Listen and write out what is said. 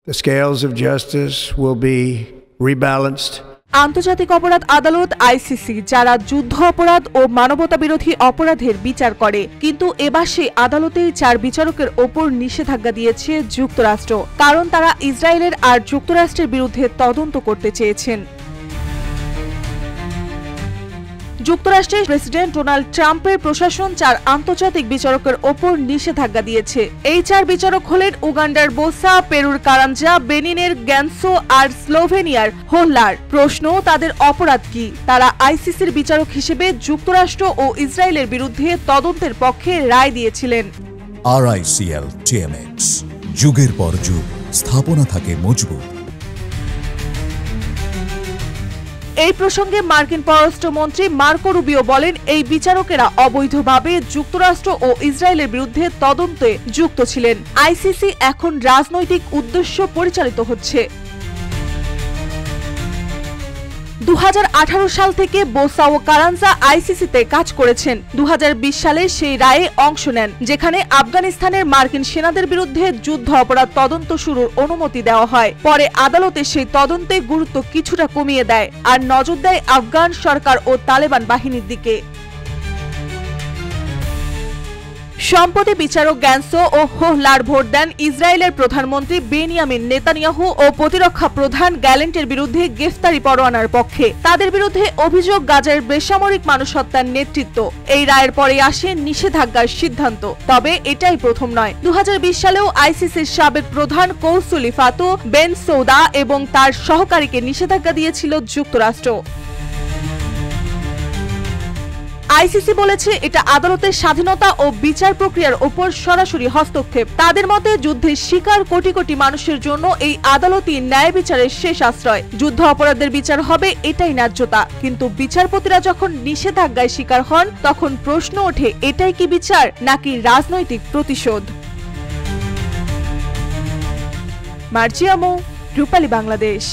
The scales of justice will be rebalanced. আন্তর্জাতিক অপরাধ আদালত আইসিসি যারা যুদ্ধ অপরাধ ও মানবতা বিরোধী অপরাধের বিচার করে, কিন্তু এবার সেই আদালতেই 4 বিচারকের ওপর নিষেধাজ্ঞা দিয়েছে যুক্তরাষ্ট্র, কারণ তারা ইসরায়েলের আর যুক্তরাষ্ট্রের বিরুদ্ধে তদন্ত করতে চেয়েছেন। যুক্তরাষ্ট্রের প্রেসিডেন্ট ডোনাল্ড ট্রাম্পের প্রশাসন 4 আন্তর্জাতিক বিচারকের ওপর নিষেধাজ্ঞা দিয়েছে। এই 4 বিচারক হলেন উগান্ডার বোসা, পেরুর কারাঞ্জা, বেনিনের গ্যানসো আর স্লোভেনিয়ার হোল্লার। প্রশ্ন, তাদের অপরাধ কি? তারা আইসিসির বিচারক হিসেবে যুক্তরাষ্ট্র ও ইসরায়েলের বিরুদ্ধে তদন্তের পক্ষে রায় দিয়েছিলেন। RICL TMX, যুগের পর যুগ স্থাপনা থাকে মজবুত। এই প্রসঙ্গে মার্কিন পররাষ্ট্রমন্ত্রী মার্কো রুবিও বলেন, এই বিচারকেরা অবৈধভাবে যুক্তরাষ্ট্র ও ইসরায়েলের বিরুদ্ধে তদন্তে যুক্ত ছিলেন। আইসিসি এখন রাজনৈতিক উদ্দেশ্য পরিচালিত হচ্ছে। 2018 সাল থেকে বোসা ও কারাঞ্জা আইসিসিতে কাজ করেছেন। 2020 সালে সেই রায়ে অংশ নেন, যেখানে আফগানিস্তানের মার্কিন সেনাদের বিরুদ্ধে যুদ্ধ অপরাধ তদন্ত শুরুর অনুমতি দেওয়া হয়। পরে আদালতে সেই তদন্তে গুরুত্ব কিছুটা কমিয়ে দেয় আর নজর দেয় আফগান সরকার ও তালেবান বাহিনীর দিকে। সম্প্রতি বিচারক গ্যানসো ও হোল্লার ভোট দেন ইসরায়েলের প্রধানমন্ত্রী বেনিয়ামিন নেতানিয়াহু ও প্রতিরক্ষা প্রধান গ্যালেন্টের বিরুদ্ধে গ্রেফতারি পরোয়ানার পক্ষে। তাদের বিরুদ্ধে অভিযোগ গাজার বেসামরিক মানুষ হত্যার নেতৃত্ব। এই রায়ের পরে আসে নিষেধাজ্ঞার সিদ্ধান্ত। তবে এটাই প্রথম নয়। 2020 সালেও আইসিসির সাবেক প্রধান কৌসুলি ফাতু বেনসৌদা এবং তার সহকারীকে নিষেধাজ্ঞা দিয়েছিল যুক্তরাষ্ট্র। আইসিসি বলেছে এটা আদালতের স্বাধীনতা ও বিচার প্রক্রিয়ার উপর সরাসরি হস্তক্ষেপ। তাদের মতে যুদ্ধের শিকার কোটি কোটি মানুষের জন্য এই আদালতই ন্যায় বিচারের শেষ আশ্রয়। যুদ্ধ অপরাধের বিচার হবে, এটাই ন্যায্যতা। কিন্তু বিচারপতিরা যখন নিষেধাজ্ঞায় শিকার হন, তখন প্রশ্ন ওঠে, এটাই কি বিচার নাকি রাজনৈতিক প্রতিশোধ? মার্জিয়া মো, রূপালী বাংলাদেশ।